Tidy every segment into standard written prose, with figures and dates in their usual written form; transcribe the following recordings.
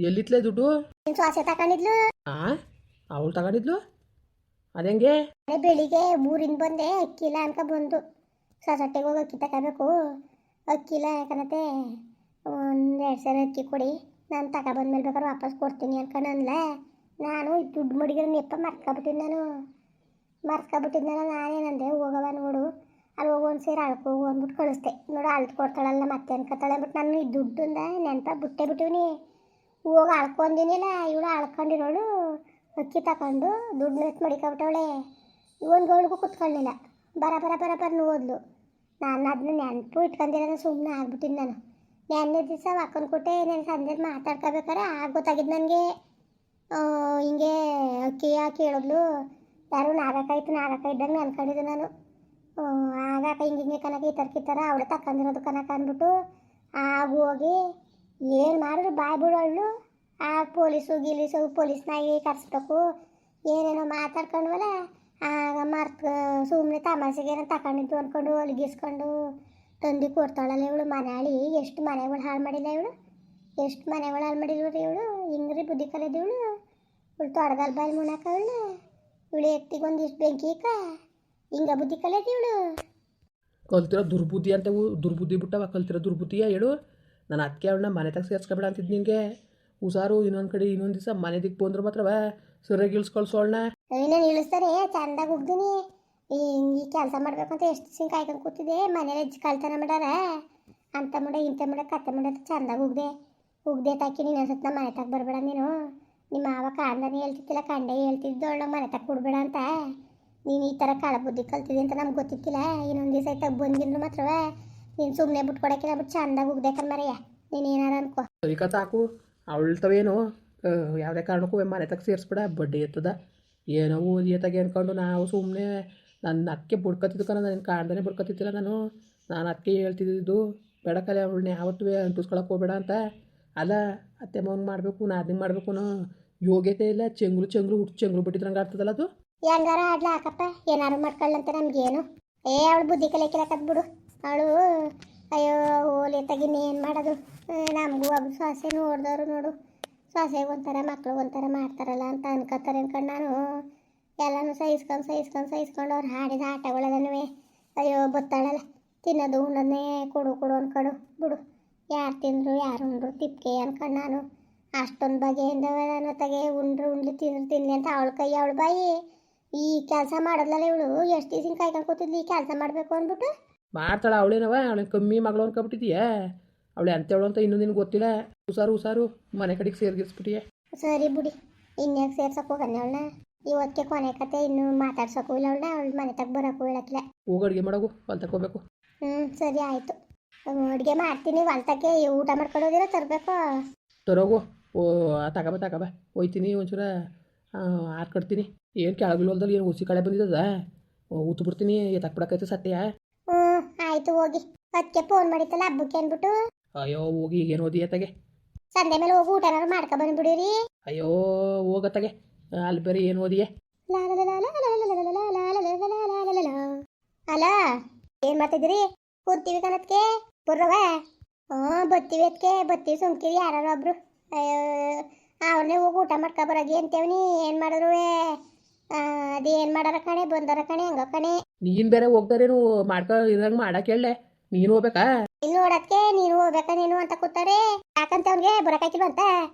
ಎಲ್ಲಿತ್ಲೆ ದುಡ್ಡು? ನಿನ್ ಸೊಸೆ ತಗೊಂಡಿದ್ಲು. ಆ ಅವಳು ತಗೊಂಡಿದ್ಲು? ಅದೆಂಗೆ? ಅದೇ ಬೆಳಿಗ್ಗೆ ಊರಿಂದ ಬಂದೆ, ಅಕ್ಕಿಲ್ಲ ಅನ್ಕ ಬಂದು ಸೊಸೆಟ್ಟಿಗೆ ಹೋಗಿ ಅಕ್ಕಿ ತಗೋಬೇಕು. ಅಕ್ಕಿಲ್ಲ ಯಾಕನತ್ತೆ, ಒಂದು 2 ಸೇರು ಅಕ್ಕಿ ಕೊಡಿ, ನಾನು ತಗೊಬಂದ್ಮೇಲೆ ಬೇಕಾದ್ರೆ ವಾಪಸ್ ಕೊಡ್ತೀನಿ ಅನ್ಕೊಂಡು ಅಂದ್ಲ. ನಾನು ದುಡ್ಡು ಮಡಿಗಿರೋ ನೆಪ್ಪ ಮರ್ತ್ಕೊಬಿಟ್ಟಿದ್ನಲ್ಲ. ನಾನೇನಂದೆ, ಹೋಗವ ನೋಡು, ಅಲ್ಲಿ ಹೋಗಿ 1 ಸೇರು ಅಳ್ಕೋಗು ಅಂದ್ಬಿಟ್ಟು ಕಳಿಸ್ದೆ. ನೋಡು ಅಳ್ದು ಕೊಡ್ತಾಳಲ್ಲ ಮತ್ತೆ ಅನ್ಕೊತಾಳೆ ಅಂದ್ಬಿಟ್ಟು ನಾನು ಈ ದುಡ್ಡಿಂದ ನೆನಪ ಬಿಟ್ಟಿವ್ನಿ. ಹೋಗಿ ಅಳ್ಕೊಂಡಿನಿಲ್ಲ, ಇವಳು ಅಳ್ಕೊಂಡಿರೋಳು ಅಕ್ಕಿ ತಗೊಂಡು ದುಡ್ಡು ನೆಟ್ ಮಡಿಕೊಬಿಟ್ಟವಳೆ. ಇವನ್ಗಳಿಗೂ ಕುತ್ಕೊಳ್ಳಿಲ್ಲ, ಬರ ಓದ್ಲು. ನಾನು ಅದನ್ನ ನೆನಪು ಇಟ್ಕೊಂಡಿರೋದು ಸುಮ್ಮನೆ ಆಗ್ಬಿಟ್ಟಿದ್ದು. ನಾನು ನೆನ್ನೆ ದಿವಸ ಹಾಕೊಂಡು ಕೊಟ್ಟೆ, ನಾನು ಸಂಜೆ ಮಾತಾಡ್ಕೋಬೇಕಾರೆ ಗೊತ್ತಾಗಿದ್ದು ನನಗೆ. ಹಿಂಗೆ ಅಕ್ಕಿ ಕೇಳಿದ್ಲು, ಯಾರು ನಾಗಕ್ಕ ಇದ್ದಂಗೆ ಅನ್ಕೊಂಡಿದ್ದು ನಾನು. ಆಗಾಕ ಹಿಂಗೆ ಕನಕ ಈ ಥರ ಅವಳೆ ತಕೊಂಡಿರೋದು ಕನಕ ಅಂದ್ಬಿಟ್ಟು ಆಗ ಹೋಗಿ ಏನು ಮಾಡಿದ್ರು ಬಾಯ್ ಬಿಡೋಳು. ಆ ಪೊಲೀಸ್ ನಾಯಿ ಕರ್ಸ್ಬೇಕು ಏನೇನೋ ಮಾತಾಡ್ಕೊಂಡ್ವಲ್ಲ. ಆಗ ಸುಮ್ಮನೆ ತಮಾಷೆಗೆ ಏನೋ ತಗೊಂಡಿದ್ದು ಅಂದ್ಕೊಂಡು ಅಲ್ಲಿಗಿಸ್ಕೊಂಡು ತಂದು ಕೊಡ್ತಾಳಲ್ಲ ಇವಳು. ಮನೆಯಾಳಿ ಎಷ್ಟು ಮನೆಗಳು ಹಾಳು ಮಾಡಿಲ್ಲ ಇವಳು, ಎಷ್ಟು ಮನೆಗಳು ಹಾಳು ಮಾಡಿಲ್ವ್ರಿ ಇವಳು. ಹಿಂಗ್ರಿ ಬುದ್ಧಿ ಕಲಿಯೋದು ಇವಳು ತೊಡಗಲ್ ಬಾಯಿ ಮುಣಕ ಇವಳು ಎತ್ತಿಗೊಂದಿಷ್ಟು ಬೆಂಕಿ ಹಿಂಗ ಬುದ್ಧಿ ಕಲಿಯೋದು ಇವಳು. ಕಲ್ತಿರೋ ದುರ್ಬುದ್ಧಿ ಅಂತ ದುರ್ಬುದ್ಧಿ ಬಿಟ್ಟವ, ಕಲ್ತಿರೋ ದುರ್ಬುದ್ಧಿಯ ಹೇಳು. ನಾನು ಅದಕ್ಕೆ ಅವಳನ್ನ ಮನೆ ತಗ ಸೇರ್ಸ್ಕೊಬೇಡ ಅಂತಿದ್ದು ನಿನಗೆ. ಹುಷಾರು, ಇನ್ನೊಂದು ಕಡೆ ಇನ್ನೊಂದು ದಿವಸ ಮನೆ ದಿಕ್ಕೆ ಬಂದ್ರೆ ಮಾತ್ರವ ಸರಿಯಾಗಿ ಇಳಿಸ್ಕೊಳ್ಸೋಳ್ನ. ನಾನು ಇಳಿಸ್ತಾರೆ ಚಂದಾಗಿ ಹೋಗ್ದೀನಿ. ಈ ಕೆಲಸ ಮಾಡ್ಬೇಕಂತ ಎಷ್ಟು ದಿವಸ ಕಾಯ್ಕೊಂಡು ಕೂತಿದ್ದೆ. ಮನೇಲಿ ಹೆಜ್ಜೆ ಕಳ್ತನ ಮಾಡಾರ ಅಂತ ಇಂಥ ಕತ್ತೆ ಅಂತ ಚಂದಾಗಿ ಉಗ್ದೆ ತಾಕಿ ನೀನು ಅನ್ಸತ್ ನಮ್ಮ ಮನೆ ತಗ ಬರಬೇಡ ನೀನು. ನಿಮ್ಮ ಮಾವ ಕಾಂಡನೇ ಹೇಳ್ತಿದ್ದಿಲ್ಲ, ಕಂಡೆ ಹೇಳ್ತಿದ್ದು ಅವಳ ಮನೆ ತಗ ಕೊಡ್ಬೇಡ ಅಂತ. ನೀನು ಈ ಥರ ಕಾಳ ಬುದ್ಧಿ ಕಲ್ತಿದ್ದೆ ಅಂತ ನಮ್ಗೆ ಗೊತ್ತಿತ್ತಿಲ್ಲ. ಇನ್ನೊಂದು ದಿವಸ ಆಯ್ತಾಗ ಬಂದಿದ್ರು ಮಾತ್ರವ ನೀನು ಸುಮ್ಮನೆ ಬಿಟ್ಕೊಡಕ್ಕಿಲ್ಲ ಬಿಟ್ಟು ಚಂದಾಗಿ ಉಗ್ದೆ ಮರೆಯ ನೀನು ಏನಾರ ಅನ್ಕೋ. ಸರಿ ಸಾಕು, ಅವಳ್ತವೇನು ಯಾವುದೇ ಕಾರಣಕ್ಕೂ ಮನೆ ತಗ ಸೇರಿಸ್ಬೇಡ, ಬಡ್ಡಿ ಎತ್ತದ ಏನೋ ಓದಿಯತ್ತಾಗೆ ಅಂದ್ಕೊಂಡು ನಾವು ಸುಮ್ಮನೆ ನನ್ನ ಅದಕ್ಕೆ ಬುಡ್ಕೊತಿದ್ದು ನನ್ನ ಕಾಣ್ದೇ ಬುಡ್ಕೊತಿದ್ದಿಲ್ಲ. ನಾನು ಅದಕ್ಕೆ ಹೇಳ್ತಿದ್ದು ಬೇಡಕಲೆ ಅವಳನ್ನ ಯಾವತ್ತೂ ಅಂಟಿಸ್ಕೊಳಕ್ಕೆ ಹೋಗ್ಬೇಡ ಅಂತ. ಅಲ್ಲ ಅತ್ತೆ ಮೌನ್ ಮಾಡಬೇಕು, ನಾದಿನ ಮಾಡಬೇಕು ಅನ್ನೋ ಯೋಗ್ಯತೆ ಇಲ್ಲ. ಚೆಂಗ್ಳು ಬಿಟ್ಟಿದ್ರಂಗೆ ಆಗ್ತದಲ್ಲ ಅದು. ಹೆಂಗಾರ ಆಡ್ಲ ಹಾಕಪ್ಪ, ಏನಾರು ಮಾಡ್ಕೊಳ್ಳಂತ ನಮ್ಗೇನು. ಅವಳು ಬುದ್ಧಿ ಕಲಿಯಕ್ಕಿರಕತ್ ಬಿಡು. ಅವಳು ಅಯ್ಯೋ ಓಲಿ ತಗಿನ್ನೇನು ಮಾಡೋದು. ನಮಗೂ ಒಬ್ಬರು ಸೊಸೆ ನೋಡಿದವರು ನೋಡು, ಸೊಸೆಗೆ ಒಂಥರ ಮಕ್ಳಿಗೆ ಒಂಥರ ಮಾಡ್ತಾರಲ್ಲ ಅಂತ ಅನ್ಕೋತಾರೆ ಅನ್ಕೊಂಡು ನಾನು ಎಲ್ಲನೂ ಸಹಿಸ್ಕೊಂಡು ಅವ್ರು ಹಾಡಿದ ಆಟಗಳೆಲ್ಲನೂ ಅಯ್ಯೋ ಬತ್ತಾಳಲ್ಲ, ತಿನ್ನೋದು ಉಣ್ಣೋದನ್ನೇ ಕೊಡು ಅನ್ಕೊಂಡು ಬಿಡು. ಯಾರು ತಿಂದರು ಯಾರು ಉಂಡ್ರು ತಿಪ್ಕೆ ಅನ್ಕೊಂಡು ನಾನು ಅಷ್ಟೊಂದು ಬಗೆಯಿಂದ ನಾನು ತಗೆ ಉಂಡ್ಲಿ ತಿನ್ಲಿ ಅಂತ ಅವಳ ಕೈ ಅವಳ ಬಾಯಿ. ಈ ಕೆಲಸ ಮಾಡೋದ್ಲಲ್ಲ ಇವಳು, ಎಷ್ಟು ದಿವಸ ಕಾಯ್ಕೊಂಡು ಕೂತಿದ್ಲಿ ಈ ಕೆಲಸ ಮಾಡಬೇಕು ಅಂದ್ಬಿಟ್ಟು. ಮಾಡ್ತಾಳೆ ಅವಳೇನವ, ಅವಳಿಗೆ ಕಮ್ಮಿ ಮಗಳು ಅನ್ಕೊಬಿಟ್ಟಿದೀಯಾ? ಅವಳು ಅಂಥವಳು ಅಂತ ಇನ್ನೂ ನಿನ್ಗೆ ಗೊತ್ತಿಲ್ಲ. ಹುಷಾರು ಮನೆ ಕಡೆಗೆ ಸೇರ್ಗಿಸ್ಬಿಟ್ಟಿಯೇ. ಸರಿ ಬಿಡಿ, ಇನ್ಯಾಕೆ ಸೇರ್ಸಕ್ಕೆ ಹೋಗಣ್ಣ ಅವಳನ್ನ. ಇವತ್ತಿಗೆ ಕೊನೆ ಕತೆ, ಇನ್ನೂ ಮಾತಾಡ್ಸೋಕ್ಕೂ ಇಲ್ಲ ಅವಳನ್ನ. ಅವಳು ಮನೆ ತಗ ಬರೋಕ್ಕೂ ಹೇಳಕ್ಕಿಲ್ಲ. ಹೋಗಿ ಅಡುಗೆ ಮಾಡೋಗು, ಹೊಲ್ ತಗೋಬೇಕು. ಸರಿ ಆಯಿತು, ಅಡುಗೆ ಮಾಡ್ತೀನಿ. ಹೊಲ್ತಕ್ಕೆ ಊಟ ಮಾಡ್ಕೊಳ್ಳೋದಿರೋ ತರಬೇಕು. ತರೋಗು. ತಗೋಬ ಹೋಯ್ತೀನಿ. ಒಂಚೂರ ಕಟ್ತೀನಿ. ಏನು ಕೆಳಗಿಲ್ಲ ಹೊಲ್ದಲ್ಲಿ ಏನು ಹುಸಿ ಕಳೆ ಬಂದಿದ್ದದ, ಊತು ಬಿಡ್ತೀನಿ. ತಕ್ಬಿಡಕೈತೆ ಸತ್ಯ. ಆಯಿತು ಹೋಗಿ. ಅದಕ್ಕೆ ಫೋನ್ ಮಾಡಿತ್ತಲ್ಲ ಹಬ್ಬಕ್ಕೆ ಅಂದ್ಬಿಟ್ಟು. ಅಯ್ಯೋ ಹೋಗಿ ಈಗೇನು ಓದಿ ಅತ್ತಗೆ, ಸಂಡೆ ಮೇಲೆ ಹೋಗಿ ಊಟ ಏನಾರು ಮಾಡ್ಕೊ ಬಂದ್ಬಿಡಿರಿ. ಅಯ್ಯೋ ಹೋಗತ್ತಗೆ, ಅಲ್ಲಿ ಬೇರೆ ಏನು ಓದಿಯೇ. ಅಲ್ಲ ಏನು ಮಾಡ್ತಿದ್ದೀರಿ? ಕೂರ್ತೀವಿ ಕಣತ್ಗೆ ಬುರ್ರವ. ಬತ್ತೀವಿ ಬತ್ತೀವಿ ಸುಮ್ಕಿವಿ ಯಾರು ಒಬ್ರು. ಅವ್ರನ್ನೇ ಹೋಗಿ ಊಟ ಮಾಡ್ಕೊ ಬರೋಗಿ ಅಂತೇವನಿ. ಏನು ಮಾಡಿದ್ರು ಅದೇನು ಮಾಡಾರ ಕಣೆ, ಬಂದಾರ ಕಣೆ, ಹಂಗ ಕಣೆ. ನೀನು ಬೇರೆ ಹೋಗ್ದಾರೇನು ಮಾಡ್ಕೊ ಇರಂಗೆ ಮಾಡಕ್ಕೆ ಹೇಳಲೆ. ನೀನು ಹೋಗ್ಬೇಕಾ? ಇಲ್ಲಿ ನೋಡಕ್ಕೆ ನೀನು ಹೋಗ್ಬೇಕಾ ನೀನು ಅಂತ ಕೂತಾರೆ. ಯಾಕಂತ ಅವ್ನಿಗೆ ಬರೋಕಾಕಿಲ್ವಂತ.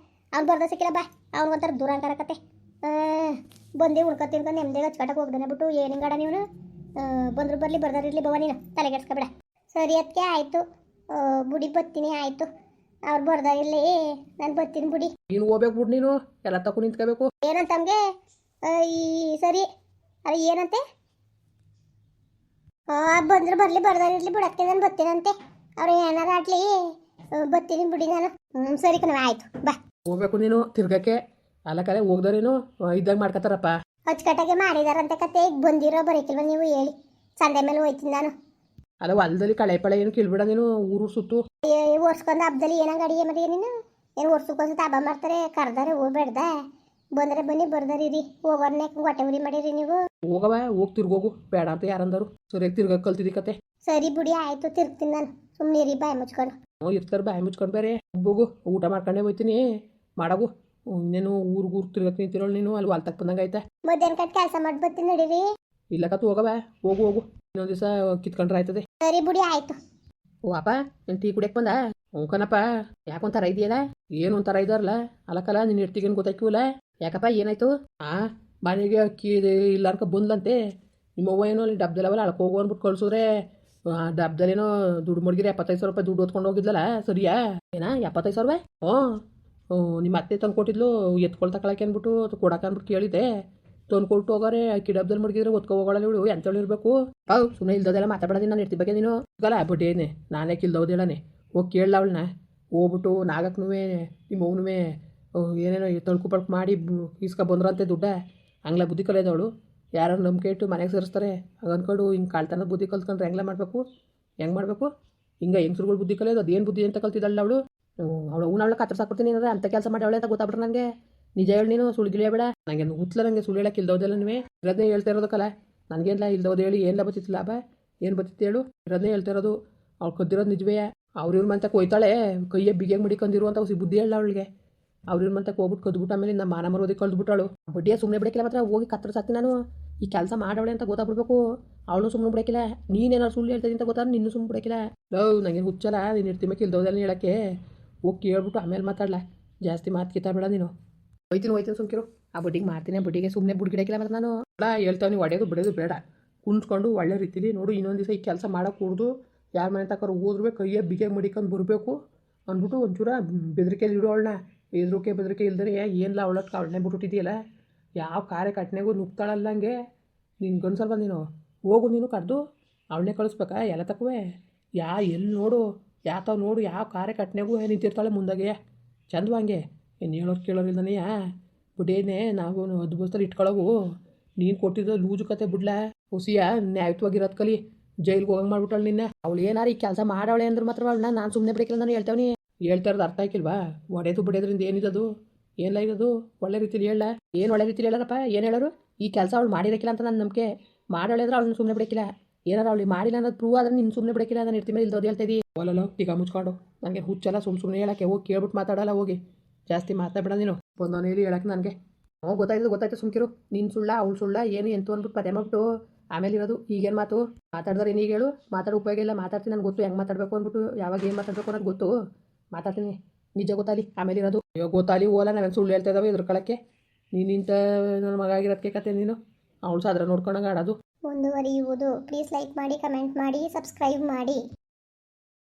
ಅವ್ನು ಬರ್ದ ಸಿಕ್ಕಿಲ್ಲ ಬಾ. ಅವ್ನಿಗೊಂಥರ ದೂರ ಕರಕತ್ತೆ. ಬಂದು ಉಳ್ಕೊ ತಿನ್ಕೊಂಡು ನೆಮ್ಮದಿಗೆ ಹಚ್ಕಟ್ಟಕ್ಕೆ ಹೋಗ್ದಾನೆ ಬಿಟ್ಟು ಏನು ಹಿಂಗಡ ನೀನು. ಬಂದ್ರು ಬರಲಿ ಬರ್ದಾರಿರ್ಲಿ ಬವ, ನೀನು ತಲೆಗೆಡ್ಸ್ಕೊಬೇಡ. ಸರಿ ಅದಕ್ಕೆ ಆಯಿತು ಬುಡಿ ಬತ್ತೀನಿ. ಆಯಿತು ಅವ್ರು ಬರ್ದಾರಿರ್ಲಿ, ನಾನು ಬರ್ತೀನಿ ಬುಡಿ. ನೀನು ಹೋಗ್ಬೇಕು ಬಿಡು, ನೀನು ಎಲ್ಲ ತಗೊಂಡು ನಿಂತ್ಕೋಬೇಕು. ಏನಂತ ನಮಗೆ ಈ ಸರಿ ಅರೆ ಏನಂತೆ? ಬಂದ್ರು ಬರಲಿ ಬರ್ದಾರಿರ್ಲಿ ಬಿಡಕ್ಕೆ ನಾನು ಬರ್ತೀನಂತೆ. ಅವ್ರು ಏನಾರು ಆಡ್ಲಿ ಬರ್ತೀನಿ ಬಿಡಿ ನಾನು. ಸರಿ ಕಣವ ಆಯಿತು ಬಾ. ಹೋಗ್ಬೇಕು ನೀನು ತಿರ್ಗಕ್ಕೆ. ಅಲ್ಲ ಕಲೆ ಹೋಗ್ದಾರೇನು ಇದ್ದಾಗ ಮಾಡ್ಕೊತಾರಪ್ಪ. ಅಚ್ಚುಕಟ್ಟಾಗೆ ಮಾಡಿದಾರಂತೆ ಕತೆ. ಈಗ ಬಂದಿರೋ ಬರೋಕಿಲ್ವ ನೀವು ಹೇಳಿ. ಸಂಡೆ ಮೇಲೆ ಹೋಯ್ತೀನಿ ನಾನು. ಅಲ್ಲ ಹೊಲದಲ್ಲಿ ಕಳೆ ಪಳೆ ಏನು ಕಿಲ್ಬಿಡ ನೀನು. ಊರು ಸುತ್ತು ಒರ್ಸ್ಕೊಂಡು ಹಬ್ಬದಲ್ಲಿ ಏನಂಗೆ ಅಡಿಗೆ ಮರಿಗೆ ನೀನು. ಏನು ಒರ್ಸ್ಕೊಂಡ್ಸು ಹಬ್ಬ ಮಾಡ್ತಾರೆ, ಕರ್ದಾರೆ ಹೋಗ್ಬೇಡ್ದ. ಬಂದರೆ ಬನ್ನಿ ಬರ್ದಾರಿರಿ. ಹೋಗೋರ್ನೇ ಹೊಟ್ಟೆ ಉರಿ ಮಾಡಿರಿ ನೀವು. ಹೋಗವ, ಹೋಗಿ ತಿರ್ಗೋಗು. ಬೇಡ ಅಂತ ಯಾರಂದರು. ಸರಿಯಾಗಿ ತಿರ್ಗಕ್ಕೆ ಕಲ್ತಿದ್ದಿ ಕತೆ. ಸರಿ ಬಿಡಿ ಆಯಿತು, ತಿರ್ಗ್ತೀನಿ ನಾನು. ಸುಮ್ಮನೆ ರೀ ಬಾಯಿ ಮುಚ್ಕೊಂಡು. ಇರ್ತಾರೆ ಬಾಯಿ ಮುಚ್ಕೊಂಡು ಬೇರೆ. ಹೋಗು ಊಟ ಮಾಡ್ಕೊಂಡೇ ಹೋಯ್ತೀನಿ. ಮಾಡಗು ಇನ್ನೇನು ಊರು ತಿರ್ಗಕ್ಕೆ ನಿಂತಿರೋಳು ನೀನು ಅಲ್ಲಿ ವಾಲ್ತಕ್ಕೆ ಬಂದಂಗೆ ಐತೆ. ಮಧ್ಯಾಹ್ನ ಕಟ್ ಕೆಲಸ ಮಾಡಿ ಬರ್ತೀನಿ ನಡೀರಿ. ಇಲ್ಲ ಕತ್ತು ಹೋಗವ, ಹೋಗು ಇನ್ನೊಂದು ದಿವಸ ಕಿತ್ಕೊಂಡ್ರೆ ಆಯ್ತದೆ. ಸರಿ ಬಿಡಿ ಆಯ್ತು. ಓ ಅಪ್ಪ ನೀನು ಟೀ ಕುಡಿಯಕ್ಕೆ ಬಂದ? ಕಣಪ್ಪ, ಯಾಕೊಂಥರ ಇದೆಯಲ್ಲ? ಏನು ಒಂಥರ ಇದಾರಲ್ಲ ಅಲ್ಲಕ್ಕಲ್ಲ ನೀನು ಇರ್ತೀಗೇನು ಗೊತ್ತಾಯ್ಕಿವಲ್ಲ? ಯಾಕಪ್ಪ ಏನಾಯ್ತು? ಮನೆಗೆ ಅಕ್ಕಿ ಇಲ್ಲ ಅನ್ಕ ಬಂದ್ಲಂತೆ ನಿಮ್ಮವ್ವ ಏನೋ ಅಲ್ಲಿ ಡಬ್ದಲ್ಲವಲ್ಲ ಅಳಕ್ಕೆ ಹೋಗು ಅಂದ್ಬಿಟ್ಟು ಕಳ್ಸಿದ್ರೆ ಡಬ್ದಲ್ಲೇನೋ ದುಡ್ಡು ಮಡಗಿರಿ 75,000 ರೂಪಾಯಿ ದುಡ್ಡು ಹೊತ್ಕೊಂಡು ಹೋಗಿದ್ಲಲ್ಲ, ಸರಿಯಾ? ಏನಾ 75,000 ರೂಪಾಯಿ? ನಿಮ್ಮ ಅತ್ತೆ ತಂದು ಕೊಟ್ಟಿದ್ಲು ಎತ್ಕೊಳ್ ತಗೊಳಕ್ಕೆ ಅಂದ್ಬಿಟ್ಟು ಕೊಡಕ್ಕೆ ಅಂದ್ಬಿಟ್ಟು ಕೇಳಿದ್ದೆ. ತಂದು ಕೊಟ್ಟು ಹೋಗೋರೆ ಅಕ್ಕಿ ಡಬ್ದಲ್ಲಿ ಮಡಗಿದ್ರೆ ಒತ್ಕೊ ಹೋಗೋಳಲ್ಲ ಇವಳು, ಎಂತೇಳಿ ಇರಬೇಕು? ಸುಮ್ಮನೆ ಇಲ್ದೋದೆಲ್ಲ ಮಾತಾಡೋದಿ ನಾನು ಇರ್ತಿ ಬಗ್ಗೆ ನೀನು ಗಲ್ಲ ಬಡ್ಡೇನೆ ನಾನೇ ಕಿಲ್ದೋದೇಳನೆ ಹೋಗಿ ಕೇಳಲ್ಲ ಅವಳನ್ನ. ಹೋಗ್ಬಿಟ್ಟು ನಾಗಕ್ಕೂ ನಿಮ್ಮವನು ಏನೇನೋ ತಳ್ಕು ಪಳ್ಕು ಮಾಡಿ ಇಸ್ಕೊ ಬಂದ್ರಂತೆ ದುಡ್ಡ. ಹಂಗ್ಲ ಬುದ್ಧಿ ಕಲಿಯೋದವಳು. ಯಾರು ನಂಬಿಕೆ ಇಟ್ಟು ಮನೆಗೆ ಸೇರಿಸ್ತಾರೆ ಹಾಗೆ ಅಂದ್ಕೊಂಡು ಹಿಂಗೆ ಕಾಳ್ತನ ಬುದ್ಧಿ ಕಲ್ತ್ಕೊಂಡ್ರೆ ಹೆಂಗ್ಲ ಮಾಡಬೇಕು? ಹೆಂಗೆ ಮಾಡಬೇಕು? ಹಿಂಗೆ ಹೆಂಗ್ಸ್ರುಗಳು ಬುದ್ಧಿ ಕಲಿಯೋದು ಅದೇನು ಬುದ್ಧಿ ಅಂತ ಕಲ್ತಿದ್ದಲ್ಲ ಅವಳು. ಅವಳು ಕತ್ರ ಸಾಕ್ಬಿಡ್ತೀನಿ ಏನಾದ್ರೆ ಅಂಥ ಕೆಲಸ ಮಾಡಿ ಅವಳೆ ಅಂತ ಗೊತ್ತಾಗ್ಬಿಟ್ರೆ ನನಗೆ. ನಿಜ ಹೇಳಿ ನೀನು ಸುಳ್ಳು ಗಿಳಿಯಬೇಡ. ನನಗೆ ಹುತ್ತಲ ನನಗೆ ಸುಳ್ಳು ಹೇಳಕ್ಕೆ ಇಲ್ದೋದೆಲ್ಲ ನೀವೇ ಇರೋದನ್ನೇ ಹೇಳ್ತಾ ಇರೋದಕ್ಕಲ್ಲ. ನನಗೇನಿಲ್ಲ ಇಲ್ದೋದು ಹೇಳಿ ಏನು ಬತ್ತಿತ್ತು ಲಾಭ? ಏನು ಬತ್ತಿತ್ತು ಹೇಳು? ಇರೋದನ್ನೇ ಹೇಳ್ತಾ ಇರೋದು. ಅವ್ಳು ಕದ್ದಿರೋದು ನಿಜವೇ. ಇವ್ರ ಮಂತಕ್ಕೆ ಹೋಯ್ತಾಳೆ ಕೈಯೇ ಬಿಗಿಯಾಗಿ ಮಡಿಕೊಂಡಿರು ಅಂತ ಬುದ್ಧಿ ಹೇಳ ಅವಳಿಗೆ. ಇವ್ರ ಮಂತಕ್ಕೆ ಹೋಗ್ಬಿಟ್ಟು ಕದ್ಬಿಟ್ಟು ಆಮೇಲೆ ನಮ್ಮ ಮಾನ ಮರೋದಿ ಕಳೆದ್ಬಿಟ್ಟಾಳು. ಬಡ್ಡಿಯ ಸುಮ್ಮನೆ ಬಿಡಕ್ಕಿಲ್ಲ ಮಾತ್ರ ಹೋಗಿ ಕತ್ರ ಸಾಕ್ತೀನಿ ನಾನು. ಈ ಕೆಲಸ ಮಾಡವಳೆ ಅಂತ ಗೊತ್ತಾಗ್ಬಿಡ್ಬೇಕು. ಅವಳು ಸುಮ್ಮನೆ ಬಿಡಕ್ಕಿಲ್ಲ. ನೀನೇನಾದ್ರು ಸುಳ್ಳು ಹೇಳ್ತೀನಿ ಅಂತ ಗೊತ್ತಾದ್ರೆ ನಿನ್ನೂ ಸುಮ್ಮನೆ ಬಿಡಕ್ಕಿಲ್ಲ. ನನಗೆ ಹುಚ್ಚಲ್ಲ ನೀನು ಇರ್ತಿಮೇಲೆ ಇಲ್ದೋದೆಲ್ಲ ಹೇಳೋಕ್ಕೆ. ಹೋಗಿ ಕೇಳ್ಬಿಟ್ಟು ಆಮೇಲೆ ಮಾತಾಡಲ. ಜಾಸ್ತಿ ಮಾತು ಕಿತ್ತಾಬೇಡ ನೀನು. ಹೋಯ್ತೀನಿ ಸುಮ್ಕಿರು. ಆ ಬಡ್ಡಿಗೆ ಮಾಡ್ತೀನಿ, ಆ ಬಡ್ಡಿಗೆ ಸುಮ್ಮನೆ ಬುಡ್ಗಿಡಕ್ಕಿಲ್ಲ ಮತ್ತು ನಾನು ಹೇಳ್ತಾವೆ. ನೀವು ಹೊಡೆಯೋದು ಬಿಡೋದು ಬೇಡ, ಕುಂತ್ಕೊಂಡು ಒಳ್ಳೆ ರೀತಿಲಿ ನೋಡು. ಇನ್ನೊಂದು ದಿವಸ ಈ ಕೆಲಸ ಮಾಡೋಕೆ ಕೂಡ್ದು ಯಾರ ಮನೆ ತಕ್ಕಾರ ಹೋದ್ರೂ ಕೈಯೇ ಬಿಗೆ ಮಡಿಕೊಂಡು ಬರಬೇಕು ಅಂದ್ಬಿಟ್ಟು ಒಂಚೂರ ಬೆದರಿಕೆಯಲ್ಲಿ ಇಡೋಳನ್ನ. ಬೆದರಿಕೆ ಇಲ್ದರೆ ಏನಿಲ್ಲ ಅವಳಕ್ಕೆ ಅವಳನ್ನೇ ಬಿಟ್ಬಿಟ್ಟಿದೆಯಲ್ಲ. ಯಾವ ಕಾರ್ಯ ಕಟ್ನೆಗೂ ನುಗ್ತಾಳಲ್ಲ ಹಂಗೆ ನಿನ್ಗೆ ಗಂಡ್ಸಲ್ವ ನೀನು? ಹೋಗು ನೀನು ಕರೆದು ಅವಳನ್ನೇ ಕಳಿಸ್ಬೇಕಾ ಎಲ್ಲ ತಕ್ಕವೇ? ಎಲ್ಲಿ ನೋಡು ಯಾತವ್ ನೋಡು ಯಾವ ಕಾರ್ಯ ಕಟ್ನೆಗೂ ನಿಂತಿರ್ತಾಳೆ ಮುಂದಾಗೆ ಚಂದವಂಗೆ. ಏನು ಹೇಳೋರು ಕೇಳೋರಿಲ್ದನೇ ಬಿಡೇನೆ ನಾವು ಅದ್ಭುತದಲ್ಲಿ ಇಟ್ಕೊಳ್ಳೋವು. ನೀನು ಕೊಟ್ಟಿದ್ದು ಲೂಜು ಕತೆ ಬಿಡ್ಲ ಹುಸಿಯ ನ್ಯಾಯತ್ವಾಗಿರೋದು ಕಲಿ. ಜೈಲಿಗೆ ಹೋಗಂಗೆ ಮಾಡ್ಬಿಟ್ಟಳು ನಿನ್ನ. ಅವಳು ಏನಾರು ಈ ಕೆಲಸ ಮಾಡವಳೆ ಅಂದ್ರೆ ಮಾತ್ರ ಅವಳನ್ನ ನಾನು ಸುಮ್ಮನೆ ಬಿಡಕ್ಕಿಲ್ಲ. ನಾನು ಹೇಳ್ತೇವೆ ಹೇಳ್ತಾ ಇರೋದು ಅರ್ಥ ಆಯ್ಕಿಲ್ವಾ? ಒಡೆದು ಬಿಡೋದ್ರಿಂದ ಏನಿರೋದು? ಏನಿಲ್ಲ ಇರೋದು ಒಳ್ಳೆ ರೀತಿಲಿ ಹೇಳ. ಏನು ಒಳ್ಳೆ ರೀತಿಲಿ ಹೇಳಾರಪ್ಪ? ಏನು ಹೇಳೋರು? ಈ ಕೆಲಸ ಅವಳು ಮಾಡಿರೋಕ್ಕಿಲ್ಲ ಅಂತ ನನ್ನ ನಂಬಿಕೆ. ಮಾಡವಳೆ ಅಂದ್ರೆ ಅವಳನ್ನ ಸುಮ್ಮನೆ ಬಿಡಕ್ಕಿಲ್ಲ. ಏನಾರು ಅವಳು ಮಾಡಿಲ್ಲ ಅನ್ನೋದು ಪ್ರೂವ್ ಆದರೆ ನಿನ್ನ ಸುಮ್ಮನೆ ಬಿಡಕ್ಕಿಲ್ಲ. ನಾನು ಇರ್ತಿ ಮೇಲೆ ಇಲ್ದೋದು ಹೇಳ್ತಾ ಇದ್ದೀವಿ. ಒಲ್ಲಲ್ಲ ಈಗ ಮುಚ್ಕೊಂಡು ನನಗೆ ಹುಚ್ಚಲ್ಲ. ಸುಮ್ಮನೆ ಹೇಳೋಕ್ಕೆ ಹೋಗಿ ಕೇಳ್ಬಿಟ್ಟು ಮಾತಾಡಲ್ಲ. ಹೋಗಿ ಜಾಸ್ತಿ ಮಾತಾಡಬೇಡ ನೀನು. ಬಂದವನೇ ಹೇಳಿ ಹೇಳಕ್ಕೆ ನನಗೆ ಗೊತ್ತಾಯ್ತು ಸುಮ್ಕಿರು. ನೀನು ಸುಳ್ಳ ಅವಳು ಸುಳ್ಳ ಏನು ಎಂತು ಅಂದ್ಬಿಟ್ಟು ಪದೇ ಮಾಡ್ಬಿಟ್ಟು ಆಮೇಲೆ ಇರೋದು ಈಗೇನು ಮಾತು ಮಾತಾಡಿದ್ರೆ ಏನೀಗ ಹೇಳು? ಮಾತಾಡೋ ಉಪಯೋಗ ಇಲ್ಲ. ಮಾತಾಡ್ತೀನಿ ನನಗೆ ಗೊತ್ತು ಹೆಂಗೆ ಮಾತಾಡಬೇಕು ಅಂದ್ಬಿಟ್ಟು, ಯಾವಾಗ ಏನು ಮಾತಾಡಬೇಕು ಅನ್ನೋದು ಗೊತ್ತು. ಮಾತಾಡ್ತೀನಿ ನಿಜ ಗೊತ್ತಾಲಿ ಆಮೇಲೆ ಇರೋದು. ಅಯ್ಯೋ ಗೊತ್ತಾಲಿ ಓಲ ನಾವೇನು ಸುಳ್ಳು ಹೇಳ್ತಾ ಇದ್ದಾವೆ ಎದುರ್ಕೊಳ್ಳೋಕ್ಕೆ. ನೀನು ಇಂಥ ನನ್ನ ಮಗ ಆಗಿರೋದಕ್ಕೆ ಕತೆ ನೀನು. ಅವಳು ಸಾದ್ರ ನೋಡ್ಕೊಂಡಂಗೆ ಆಡೋದು. ಮುಂದುವರಿಯುವುದು. ಪ್ಲೀಸ್ ಲೈಕ್ ಮಾಡಿ, ಕಮೆಂಟ್ ಮಾಡಿ, ಸಬ್ಸ್ಕ್ರೈಬ್ ಮಾಡಿ.